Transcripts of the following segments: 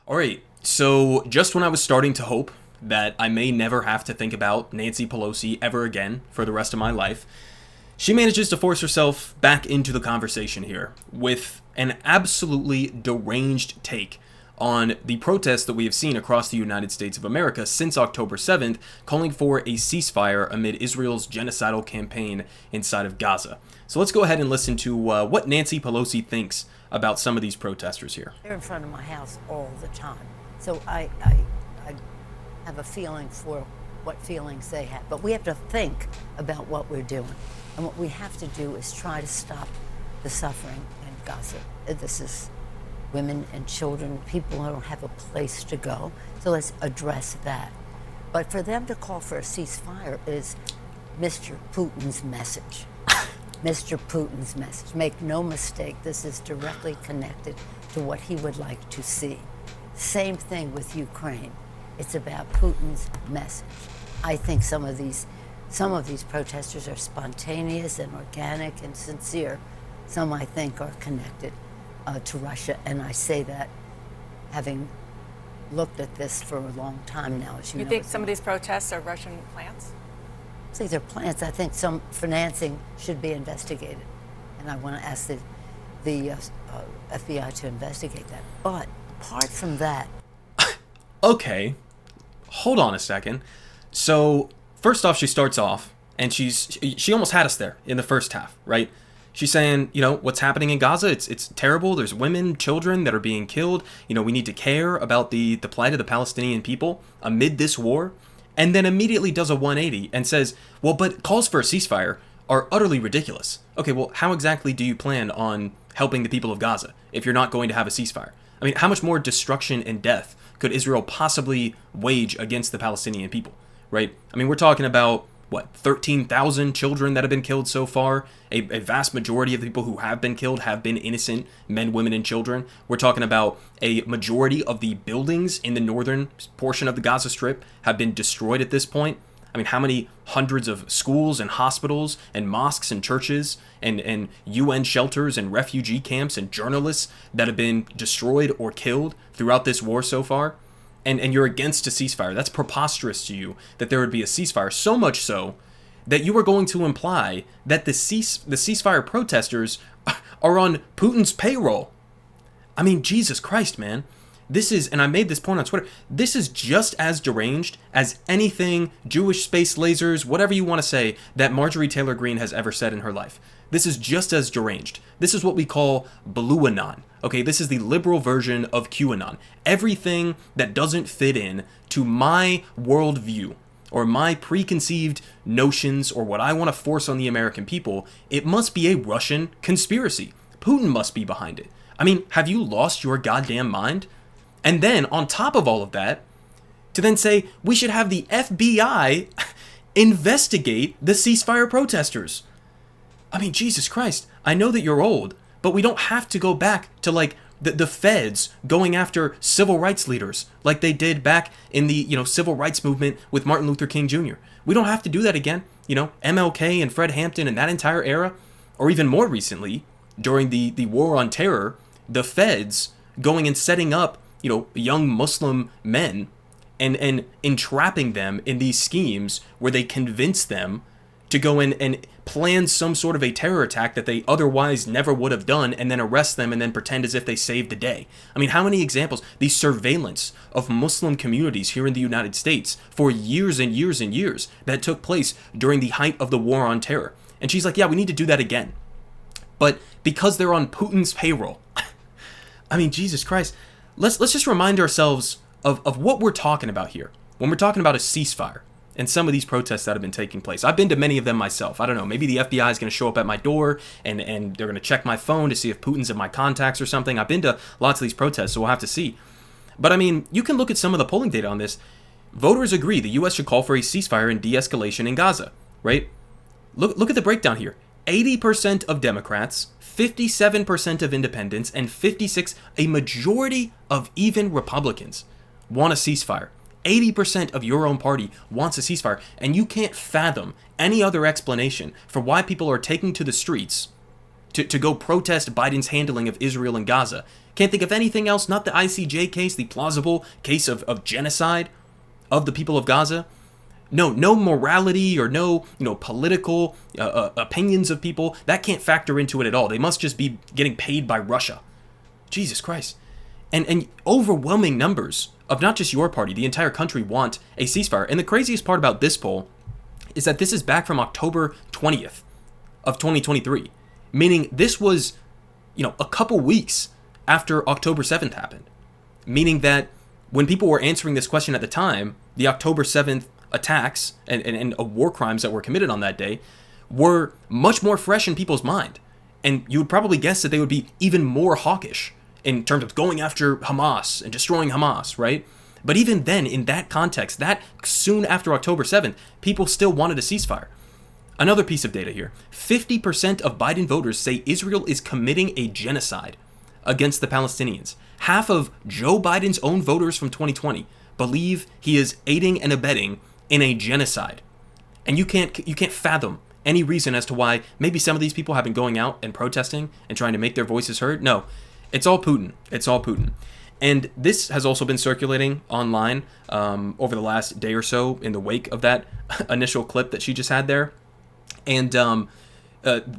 All right, so just when I was starting to hope that I may never have to think about Nancy Pelosi ever again for the rest of my life, she manages to force herself back into the conversation here with an absolutely deranged take on the protests that we have seen across the United States of America since October 7th, calling for a ceasefire amid Israel's genocidal campaign inside of Gaza. So let's go ahead and listen to what Nancy Pelosi thinks about some of these protesters here. They're in front of my house all the time. So I have a feeling for what feelings they have. But we have to think about what we're doing. And what we have to do is try to stop the suffering in Gaza. This is women and children, people who don't have a place to go. So let's address that. But for them to call for a ceasefire is Mr. Putin's message. Mr. Putin's message. Make no mistake, this is directly connected to what he would like to see. Same thing with Ukraine. It's about Putin's message. I think some of these protesters are spontaneous and organic and sincere. Some, I think, are connected to Russia, and I say that having looked at this for a long time now. As you think some of these protests are Russian plants? I think they're plants. I think some financing should be investigated, and I want to ask the FBI to investigate that. But apart from that... Okay, hold on a second. So, first off, she starts off, and she almost had us there in the first half, right? She's saying, what's happening in Gaza, it's terrible. There's women, children that are being killed. We need to care about the plight of the Palestinian people amid this war. And then immediately does a 180 and says, well, but calls for a ceasefire are utterly ridiculous. Okay, well, how exactly do you plan on helping the people of Gaza if you're not going to have a ceasefire? I mean, how much more destruction and death could Israel possibly wage against the Palestinian people, right? I mean, we're talking about, 13,000 children that have been killed so far. A vast majority of the people who have been killed have been innocent men, women, and children. We're talking about a majority of the buildings in the northern portion of the Gaza Strip have been destroyed at this point. I mean, how many hundreds of schools and hospitals and mosques and churches and UN shelters and refugee camps and journalists that have been destroyed or killed throughout this war so far? And you're against a ceasefire. That's preposterous to you that there would be a ceasefire. So much so that you are going to imply that the ceasefire protesters are on Putin's payroll. I mean, Jesus Christ, man. This is, and I made this point on Twitter, this is just as deranged as anything Jewish space lasers, whatever you want to say, that Marjorie Taylor Greene has ever said in her life. This is just as deranged. This is what we call Blueanon. Okay, this is the liberal version of QAnon. Everything that doesn't fit in to my worldview or my preconceived notions or what I want to force on the American people, it must be a Russian conspiracy. Putin must be behind it. I mean, have you lost your goddamn mind? And then, on top of all of that, to then say we should have the FBI investigate the ceasefire protesters. I mean, Jesus Christ, I know that you're old, but we don't have to go back to, the feds going after civil rights leaders like they did back in the, civil rights movement with Martin Luther King Jr. We don't have to do that again. MLK and Fred Hampton and that entire era, or even more recently, during the war on terror, the feds going and setting up, young Muslim men and entrapping them in these schemes where they convince them to go in and plan some sort of a terror attack that they otherwise never would have done, and then arrest them and then pretend as if they saved the day. I mean, how many examples? The surveillance of Muslim communities here in the United States for years and years and years that took place during the height of the war on terror. And she's like, yeah, we need to do that again. But because they're on Putin's payroll, I mean, Jesus Christ, let's just remind ourselves of what we're talking about here when we're talking about a ceasefire and some of these protests that have been taking place. I've been to many of them myself. I don't know, maybe the FBI is going to show up at my door and they're going to check my phone to see if Putin's in my contacts or something. I've been to lots of these protests, so we'll have to see. But I mean, you can look at some of the polling data on this. Voters agree the U.S. should call for a ceasefire and de-escalation in Gaza, right? Look at the breakdown here. 80% of Democrats, 57% of independents, and 56%, a majority of even Republicans, want a ceasefire. 80% of your own party wants a ceasefire, and you can't fathom any other explanation for why people are taking to the streets to go protest Biden's handling of Israel and Gaza. Can't think of anything else, not the ICJ case, the plausible case of genocide of the people of Gaza. No morality or no political opinions of people. That can't factor into it at all. They must just be getting paid by Russia. Jesus Christ. And overwhelming numbers of not just your party, the entire country want a ceasefire. And the craziest part about this poll is that this is back from October 20th of 2023. Meaning this was, a couple weeks after October 7th happened. Meaning that when people were answering this question at the time, the October 7th attacks and war crimes that were committed on that day were much more fresh in people's mind. And you would probably guess that they would be even more hawkish in terms of going after Hamas and destroying Hamas, right? But even then, in that context, that soon after October 7th, people still wanted a ceasefire. Another piece of data here. 50% of Biden voters say Israel is committing a genocide against the Palestinians. Half of Joe Biden's own voters from 2020 believe he is aiding and abetting in a genocide. And you can't fathom any reason as to why maybe some of these people have been going out and protesting and trying to make their voices heard. No, it's all Putin. It's all Putin. And this has also been circulating online over the last day or so in the wake of that initial clip that she just had there. And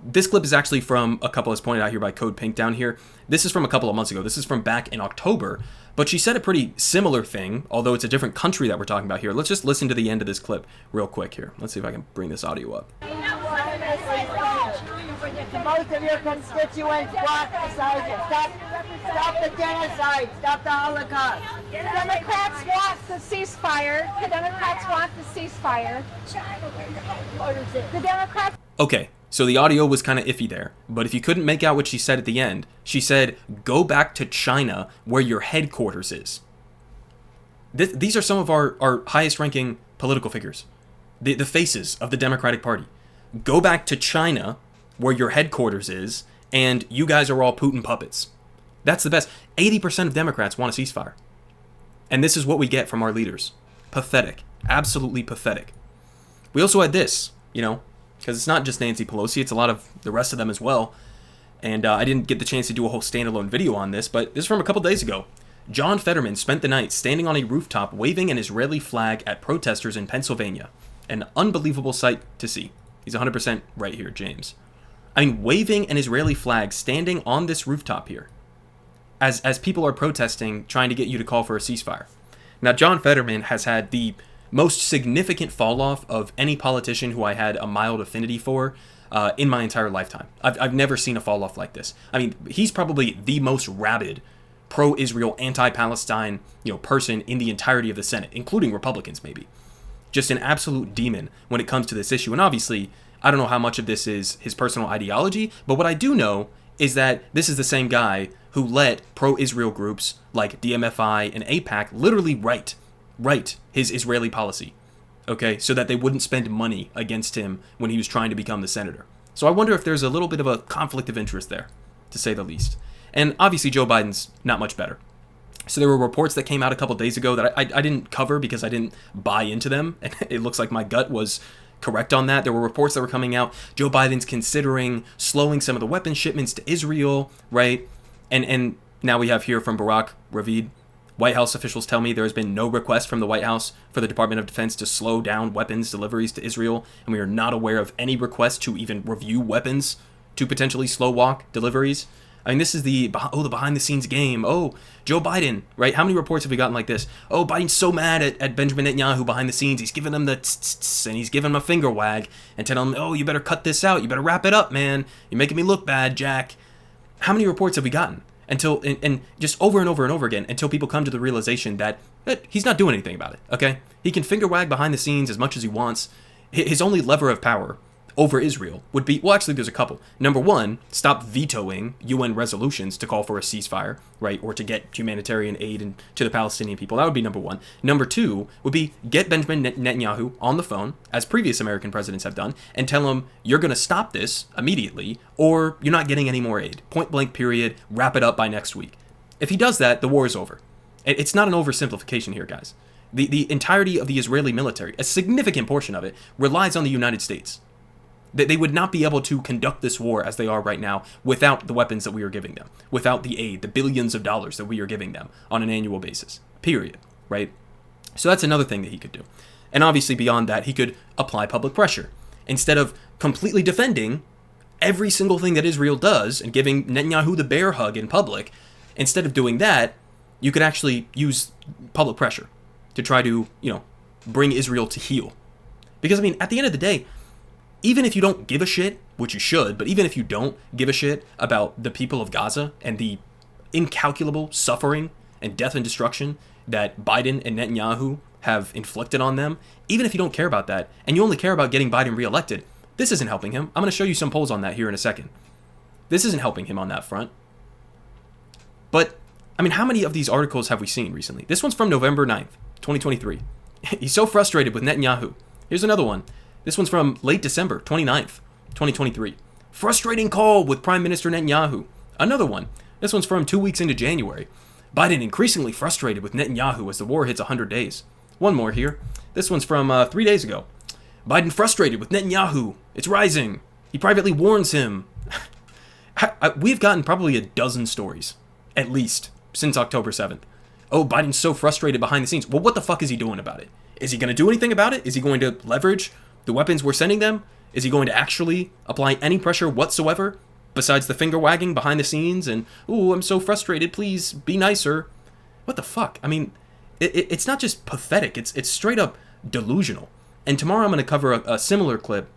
this clip is actually from a couple, as pointed out here by Code Pink down here. This is from a couple of months ago. This is from back in October. But she said a pretty similar thing, although it's a different country that we're talking about here. Let's just listen to the end of this clip real quick here. Let's see if I can bring this audio up. Most of your constituents want stop the genocide, stop the Holocaust. The Democrats want the ceasefire. The Democrats want the ceasefire. The Democrats. Okay, so the audio was kind of iffy there, but if you couldn't make out what she said at the end, she said, go back to China where your headquarters is. These are some of our highest ranking political figures, the faces of the Democratic Party. Go back to China where your headquarters is, and you guys are all Putin puppets. That's the best. 80% of Democrats want a ceasefire. And this is what we get from our leaders. Pathetic. Absolutely pathetic. We also had this, because it's not just Nancy Pelosi, it's a lot of the rest of them as well. And I didn't get the chance to do a whole standalone video on this, but this is from a couple days ago. John Fetterman spent the night standing on a rooftop waving an Israeli flag at protesters in Pennsylvania. An unbelievable sight to see. He's 100% right here, James. I mean, waving an Israeli flag standing on this rooftop here as people are protesting, trying to get you to call for a ceasefire. Now, John Fetterman has had the most significant fall off of any politician who I had a mild affinity for in my entire lifetime. I've never seen a fall off like this. I mean, he's probably the most rabid pro-Israel, anti-Palestine, person in the entirety of the Senate, including Republicans maybe. Just an absolute demon when it comes to this issue. And obviously, I don't know how much of this is his personal ideology, but what I do know is that this is the same guy who let pro-Israel groups like DMFI and AIPAC literally write his Israeli policy, okay, so that they wouldn't spend money against him when he was trying to become the senator. So I wonder if there's a little bit of a conflict of interest there, to say the least. And obviously Joe Biden's not much better. So there were reports that came out a couple days ago that I didn't cover because I didn't buy into them. And it looks like my gut was correct on that. There were reports that were coming out. Joe Biden's considering slowing some of the weapon shipments to Israel, right? And now we have here from Barack Ravid. White House officials tell me there has been no request from the White House for the Department of Defense to slow down weapons deliveries to Israel. And we are not aware of any request to even review weapons to potentially slow walk deliveries. I mean, this is the behind-the-scenes game. Oh, Joe Biden, right? How many reports have we gotten like this? Oh, Biden's so mad at Benjamin Netanyahu behind the scenes. He's giving him the tss, and he's giving him a finger wag and telling him, oh, you better cut this out. You better wrap it up, man. You're making me look bad, Jack. How many reports have we gotten? And just over and over and over again until people come to the realization that he's not doing anything about it, okay? He can finger wag behind the scenes as much as he wants. His only lever of power over Israel would be, well, actually, there's a couple. Number one, stop vetoing UN resolutions to call for a ceasefire, right? Or to get humanitarian aid to the Palestinian people. That would be number one. Number two would be get Benjamin Netanyahu on the phone, as previous American presidents have done, and tell him you're going to stop this immediately, or you're not getting any more aid. Point blank, period. Wrap it up by next week. If he does that, the war is over. It's not an oversimplification here, guys. The entirety of the Israeli military, a significant portion of it, relies on the United States. They would not be able to conduct this war as they are right now without the weapons that we are giving them, without the aid, the billions of dollars that we are giving them on an annual basis, period, right? So that's another thing that he could do. And obviously beyond that, he could apply public pressure. Instead of completely defending every single thing that Israel does and giving Netanyahu the bear hug in public, instead of doing that, you could actually use public pressure to try to, bring Israel to heel. Because, at the end of the day, even if you don't give a shit, which you should, but even if you don't give a shit about the people of Gaza and the incalculable suffering and death and destruction that Biden and Netanyahu have inflicted on them, even if you don't care about that, and you only care about getting Biden reelected, this isn't helping him. I'm going to show you some polls on that here in a second. This isn't helping him on that front. But, how many of these articles have we seen recently? This one's from November 9th, 2023. He's so frustrated with Netanyahu. Here's another one. This one's from late December 29th, 2023. Frustrating call with Prime Minister Netanyahu. Another one. This one's from 2 weeks into January. Biden increasingly frustrated with Netanyahu as the war hits 100 days. One more here. This one's from 3 days ago. Biden frustrated with Netanyahu. It's rising. He privately warns him. We've gotten probably a dozen stories, at least, since October 7th. Oh, Biden's so frustrated behind the scenes. Well, what the fuck is he doing about it? Is he going to do anything about it? Is he going to leverage the weapons we're sending them? Is he going to actually apply any pressure whatsoever besides the finger wagging behind the scenes and, ooh, I'm so frustrated, please be nicer? What the fuck? It's not just pathetic. It's straight up delusional. And tomorrow I'm going to cover a similar clip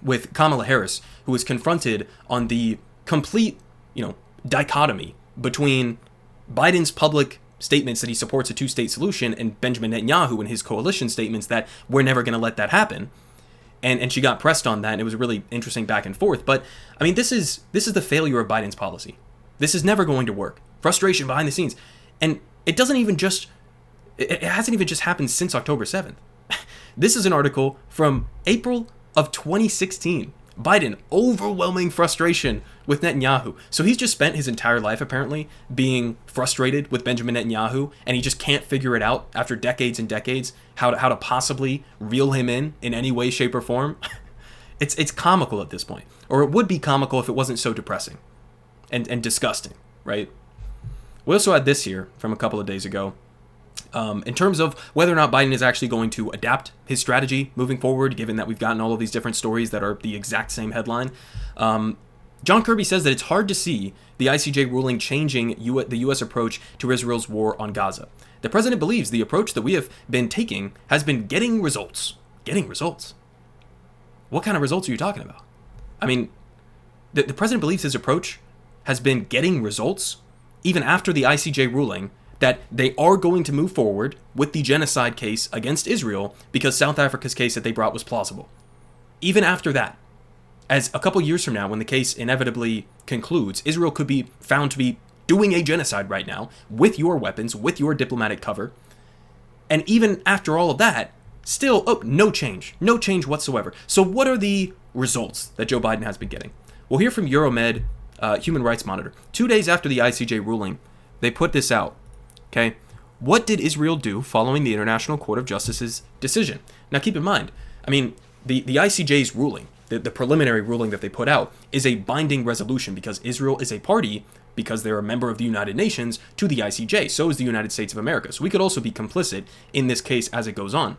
with Kamala Harris, who is confronted on the complete, dichotomy between Biden's public statements that he supports a two-state solution and Benjamin Netanyahu and his coalition statements that we're never going to let that happen. And she got pressed on that, and it was a really interesting back and forth. But, this is the failure of Biden's policy. This is never going to work. Frustration behind the scenes. And it hasn't even just happened since October 7th. This is an article from April of 2016. Biden, overwhelming frustration with Netanyahu. So he's just spent his entire life, apparently, being frustrated with Benjamin Netanyahu, and he just can't figure it out after decades and decades how to possibly reel him in any way, shape, or form. It's comical at this point. Or it would be comical if it wasn't so depressing and disgusting, right? We also had this here from a couple of days ago. In terms of whether or not Biden is actually going to adapt his strategy moving forward, given that we've gotten all of these different stories that are the exact same headline, John Kirby says that it's hard to see the ICJ ruling changing the U.S. approach to Israel's war on Gaza. The president believes the approach that we have been taking has been getting results. Getting results? What kind of results are you talking about? The president believes his approach has been getting results even after the ICJ ruling that they are going to move forward with the genocide case against Israel because South Africa's case that they brought was plausible. Even after that, as a couple years from now, when the case inevitably concludes, Israel could be found to be doing a genocide right now with your weapons, with your diplomatic cover. And even after all of that, still, no change whatsoever. So what are the results that Joe Biden has been getting? We'll hear from Euromed, Human Rights Monitor. 2 days after the ICJ ruling, they put this out. Okay, what did Israel do following the International Court of Justice's decision? Now, keep in mind, the ICJ's ruling, the preliminary ruling that they put out, is a binding resolution because Israel is a party, because they're a member of the United Nations, to the ICJ. So is the United States of America. So we could also be complicit in this case as it goes on.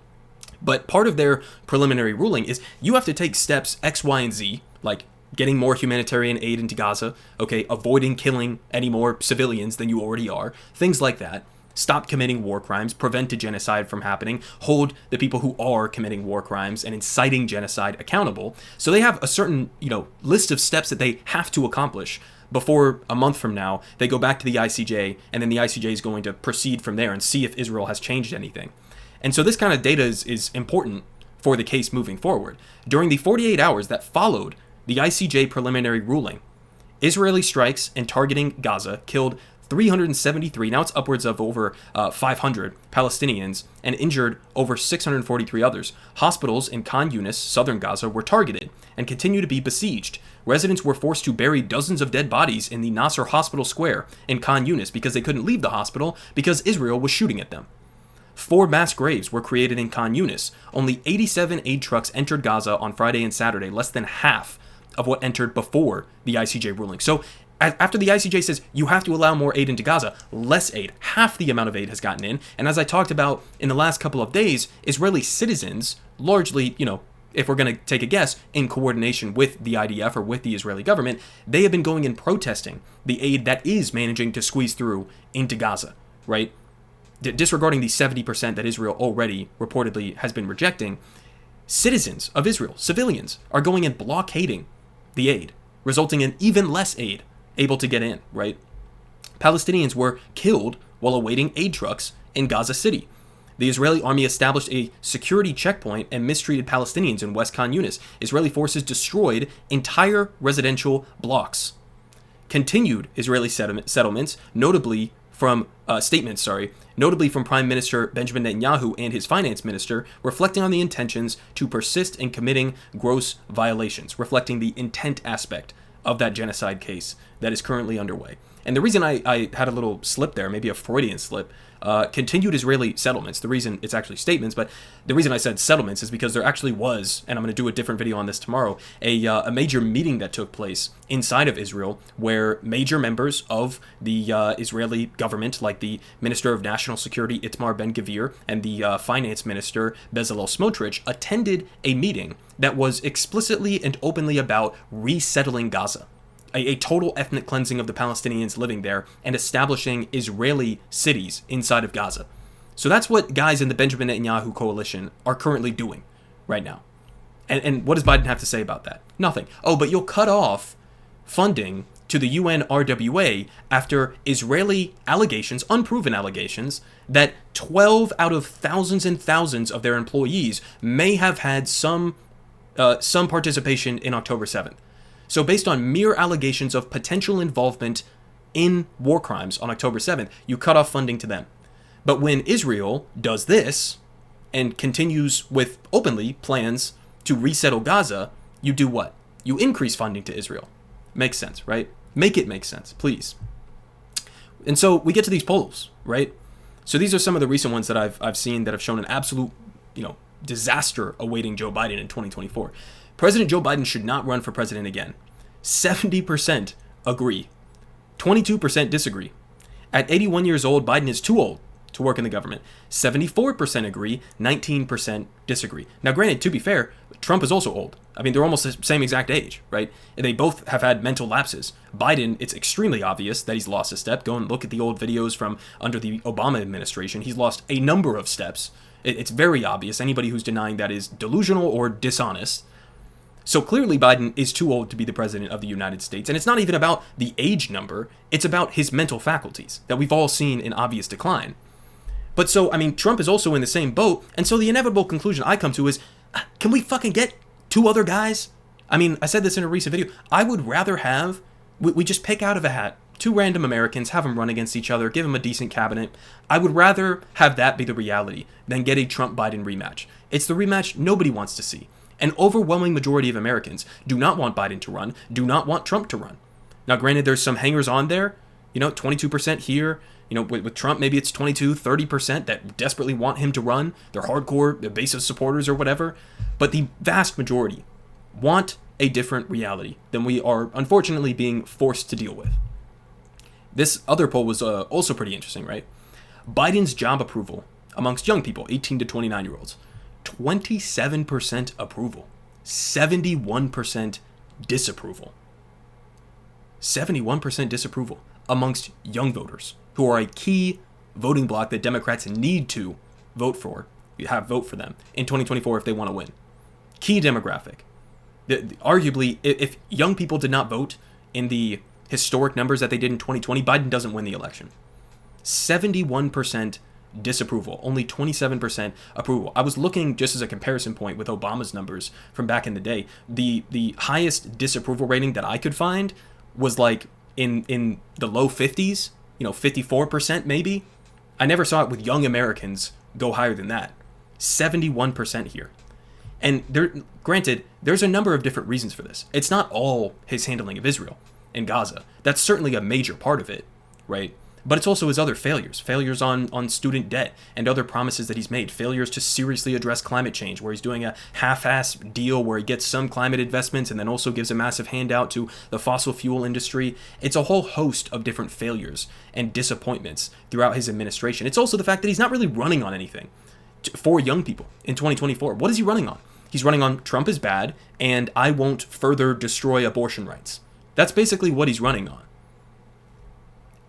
But part of their preliminary ruling is you have to take steps X, Y, and Z, like getting more humanitarian aid into Gaza, okay, avoiding killing any more civilians than you already are, things like that. Stop committing war crimes, prevent a genocide from happening, hold the people who are committing war crimes and inciting genocide accountable. So they have a certain, list of steps that they have to accomplish before a month from now they go back to the ICJ, and then the ICJ is going to proceed from there and see if Israel has changed anything. And so this kind of data is important for the case moving forward. During the 48 hours that followed the ICJ preliminary ruling, Israeli strikes and targeting Gaza killed 373, now it's upwards of over 500 Palestinians, and injured over 643 others. Hospitals in Khan Yunis, southern Gaza, were targeted and continue to be besieged. Residents were forced to bury dozens of dead bodies in the Nasser Hospital Square in Khan Yunis because they couldn't leave the hospital because Israel was shooting at them. 4 mass graves were created in Khan Yunis. Only 87 aid trucks entered Gaza on Friday and Saturday, less than half of what entered before the ICJ ruling. So after the ICJ says you have to allow more aid into Gaza, less aid, half the amount of aid has gotten in. And as I talked about in the last couple of days, Israeli citizens, largely, if we're going to take a guess, in coordination with the IDF or with the Israeli government, they have been going and protesting the aid that is managing to squeeze through into Gaza, right? Disregarding the 70% that Israel already reportedly has been rejecting, citizens of Israel, civilians, are going and blockading the aid, resulting in even less aid able to get in, right? Palestinians were killed while awaiting aid trucks in Gaza City. The Israeli army established a security checkpoint and mistreated Palestinians in West Khan Yunis. Israeli forces destroyed entire residential blocks. Continued Israeli settlements, notably from Prime Minister Benjamin Netanyahu and his finance minister, reflecting on the intentions to persist in committing gross violations, reflecting the intent aspect of that genocide case that is currently underway. And the reason I had a little slip there, maybe a Freudian slip, continued Israeli settlements. The reason it's actually statements, but the reason I said settlements is because there actually was, and I'm going to do a different video on this tomorrow, a major meeting that took place inside of Israel where major members of the Israeli government, like the Minister of National Security Itamar Ben-Gvir and the Finance Minister Bezalel Smotrich, attended a meeting that was explicitly and openly about resettling Gaza. A total ethnic cleansing of the Palestinians living there and establishing Israeli cities inside of Gaza. So that's what guys in the Benjamin Netanyahu coalition are currently doing right now. And what does Biden have to say about that? Nothing. Oh, but you'll cut off funding to the UN RWA after Israeli allegations, unproven allegations, that 12 out of thousands and thousands of their employees may have had some participation in October 7th. So based on mere allegations of potential involvement in war crimes on October 7th, you cut off funding to them. But when Israel does this and continues with openly plans to resettle Gaza, you do what? You increase funding to Israel. Makes sense, right? Make it make sense, please. And so we get to these polls, right? So these are some of the recent ones that I've seen that have shown an absolute, disaster awaiting Joe Biden in 2024. President Joe Biden should not run for president again. 70% agree. 22% disagree. At 81 years old, Biden is too old to work in the government. 74% agree, 19% disagree. Now, granted, to be fair, Trump is also old. I mean, they're almost the same exact age, right? And they both have had mental lapses. Biden, it's extremely obvious that he's lost a step. Go and look at the old videos from under the Obama administration. He's lost a number of steps. It's very obvious. Anybody who's denying that is delusional or dishonest. So clearly Biden is too old to be the president of the United States. And it's not even about the age number. It's about his mental faculties that we've all seen in obvious decline. But so, Trump is also in the same boat. And so the inevitable conclusion I come to is, can we fucking get 2 other guys? I said this in a recent video. I would rather have, we just pick out of a hat 2 random Americans, have them run against each other, give them a decent cabinet. I would rather have that be the reality than get a Trump-Biden rematch. It's the rematch nobody wants to see. An overwhelming majority of Americans do not want Biden to run, do not want Trump to run. Now, granted, there's some hangers on there, 22% here. With Trump, maybe it's 22, 30% that desperately want him to run. They're hardcore base of supporters or whatever. But the vast majority want a different reality than we are unfortunately being forced to deal with. This other poll was also pretty interesting, right? Biden's job approval amongst young people, 18 to 29-year-olds. 27% approval, 71% disapproval. 71% disapproval amongst young voters who are a key voting bloc that Democrats need to vote for them in 2024 if they want to win. Key demographic. Arguably, if young people did not vote in the historic numbers that they did in 2020, Biden doesn't win the election. 71% disapproval, only 27% approval. I was looking just as a comparison point with Obama's numbers from back in the day. The highest disapproval rating that I could find was like in the low 50s, 54% maybe. I never saw it with young Americans go higher than that. 71% here. And granted, there's a number of different reasons for this. It's not all his handling of Israel and Gaza. That's certainly a major part of it, right? But it's also his other failures on student debt and other promises that he's made, failures to seriously address climate change, where he's doing a half-ass deal where he gets some climate investments and then also gives a massive handout to the fossil fuel industry. It's a whole host of different failures and disappointments throughout his administration. It's also the fact that he's not really running on anything for young people in 2024. What is he running on? He's running on Trump is bad and I won't further destroy abortion rights. That's basically what he's running on.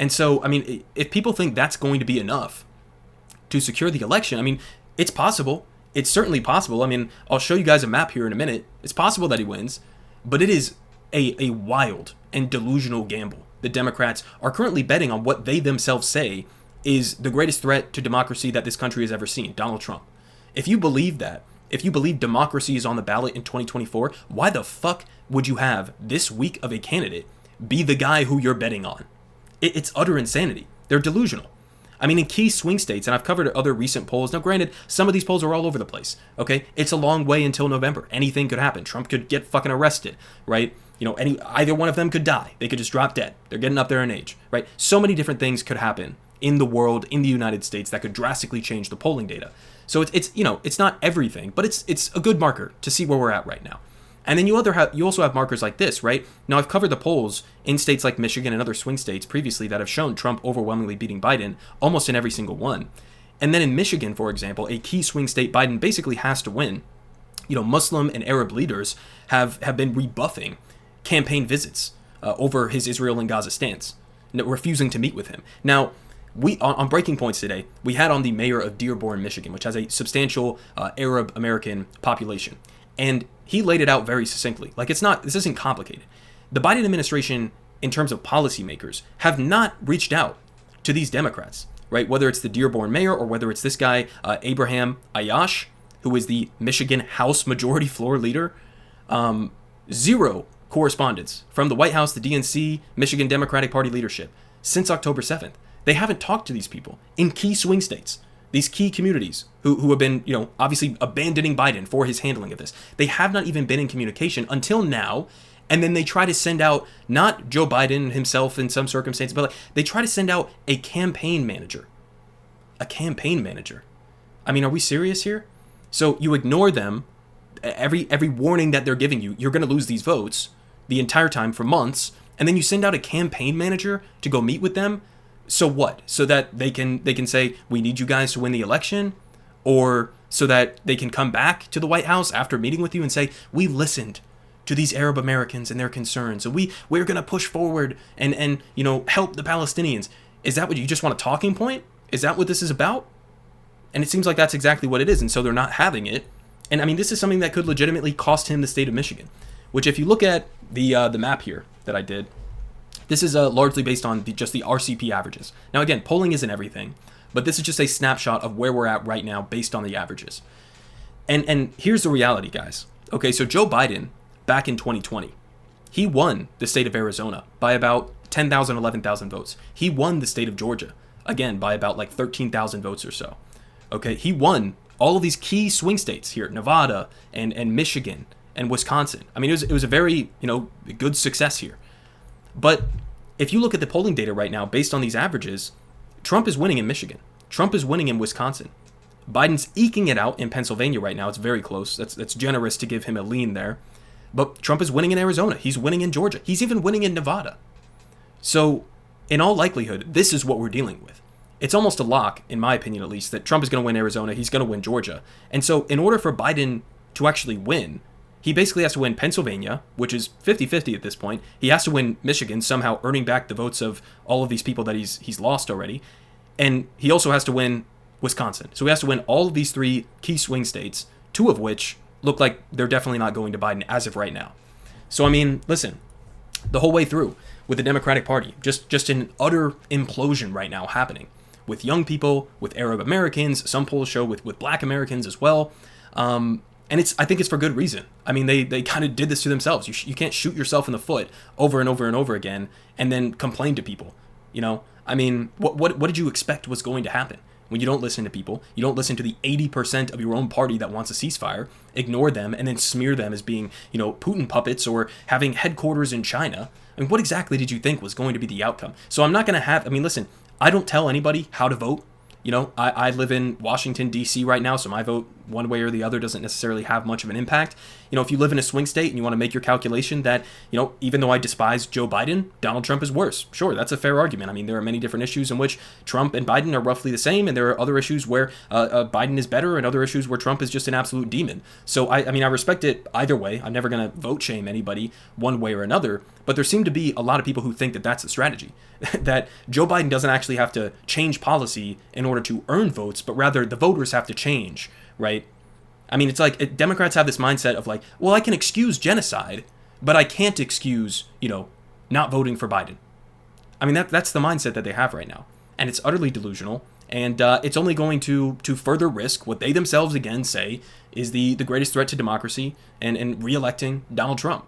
And so, I mean, if people think that's going to be enough to secure the election, I mean, it's possible. It's certainly possible. I mean, I'll show you guys a map here in a minute. It's possible that he wins, but it is a wild and delusional gamble. The Democrats are currently betting on what they themselves say is the greatest threat to democracy that this country has ever seen, Donald Trump. If you believe that, if you believe democracy is on the ballot in 2024, why the fuck would you have this weak of a candidate be the guy who you're betting on? It's utter insanity. They're delusional. I mean, in key swing states, and I've covered other recent polls. Now, granted, some of these polls are all over the place, okay? It's a long way until November. Anything could happen. Trump could get fucking arrested, right? You know, either one of them could die. They could just drop dead. They're getting up there in age, right? So many different things could happen in the world, in the United States, that could drastically change the polling data. So it's you know, it's not everything, but it's a good marker to see where we're at right now. And then you also have markers like this, right? Now, I've covered the polls in states like Michigan and other swing states previously that have shown Trump overwhelmingly beating Biden almost in every single one. And then in Michigan, for example, a key swing state Biden basically has to win. You know, Muslim and Arab leaders have been rebuffing campaign visits over his Israel and Gaza stance, refusing to meet with him. Now, on Breaking Points today, we had on the mayor of Dearborn, Michigan, which has a substantial Arab American population. And he laid it out very succinctly. Like, this isn't complicated. The Biden administration, in terms of policymakers, have not reached out to these Democrats, right? Whether it's the Dearborn mayor or whether it's this guy, Abraham Ayash, who is the Michigan House Majority Floor Leader. Zero correspondence from the White House, the DNC, Michigan Democratic Party leadership since October 7th. They haven't talked to these people in key swing states. These key communities who have been, you know, obviously abandoning Biden for his handling of this. They have not even been in communication until now. And then they try to send out, not Joe Biden himself in some circumstances, but they try to send out a campaign manager. A campaign manager. I mean, are we serious here? So you ignore them, every warning that they're giving you, you're going to lose these votes the entire time for months. And then you send out a campaign manager to go meet with them. So what? So that they can say, we need you guys to win the election? Or so that they can come back to the White House after meeting with you and say, we listened to these Arab Americans and their concerns. So we're going to push forward and you know, help the Palestinians. Is that what you just want, a talking point? Is that what this is about? And it seems like that's exactly what it is. And so they're not having it. And I mean, this is something that could legitimately cost him the state of Michigan, which if you look at the map here that I did, this is largely based on just the RCP averages. Now, again, polling isn't everything, but this is just a snapshot of where we're at right now based on the averages. And here's the reality, guys. Okay, so Joe Biden, back in 2020, he won the state of Arizona by about 10,000, 11,000 votes. He won the state of Georgia, again, by about like 13,000 votes or so. Okay, he won all of these key swing states here, Nevada and Michigan and Wisconsin. I mean, it was a very, you know, good success here. But if you look at the polling data right now, based on these averages, Trump is winning in Michigan. Trump is winning in Wisconsin. Biden's eking it out in Pennsylvania right now. It's very close. That's generous to give him a lean there. But Trump is winning in Arizona. He's winning in Georgia. He's even winning in Nevada. So, in all likelihood, this is what we're dealing with. It's almost a lock, in my opinion at least, that Trump is going to win Arizona. He's going to win Georgia. And so, in order for Biden to actually win, he basically has to win Pennsylvania, which is 50-50 at this point. He has to win Michigan, somehow earning back the votes of all of these people that he's lost already. And he also has to win Wisconsin. So he has to win all of these three key swing states, two of which look like they're definitely not going to Biden as of right now. So, I mean, listen, the whole way through with the Democratic Party, just an utter implosion right now happening with young people, with Arab Americans, some polls show with Black Americans as well. And I think it's for good reason. I mean, they kind of did this to themselves. You can't shoot yourself in the foot over and over and over again and then complain to people. You know, I mean, what did you expect was going to happen when you don't listen to people? You don't listen to the 80% of your own party that wants a ceasefire, ignore them, and then smear them as being, you know, Putin puppets or having headquarters in China. I mean, what exactly did you think was going to be the outcome? So I'm not going to have, I mean, listen, I don't tell anybody how to vote. You know, I live in Washington, D.C. right now, so my vote one way or the other doesn't necessarily have much of an impact. You know, if you live in a swing state and you want to make your calculation that, you know, even though I despise Joe Biden, Donald Trump is worse. Sure, that's a fair argument. I mean, there are many different issues in which Trump and Biden are roughly the same, and there are other issues where Biden is better and other issues where Trump is just an absolute demon. So, I mean, I respect it either way. I'm never going to vote shame anybody one way or another, but there seem to be a lot of people who think that that's the strategy, that Joe Biden doesn't actually have to change policy in order to earn votes, but rather the voters have to change, right? I mean, it's like Democrats have this mindset of like, well, I can excuse genocide, but I can't excuse, you know, not voting for Biden. I mean, that's the mindset that they have right now. And it's utterly delusional. And it's only going to further risk what they themselves, again, say is the greatest threat to democracy and re-electing Donald Trump.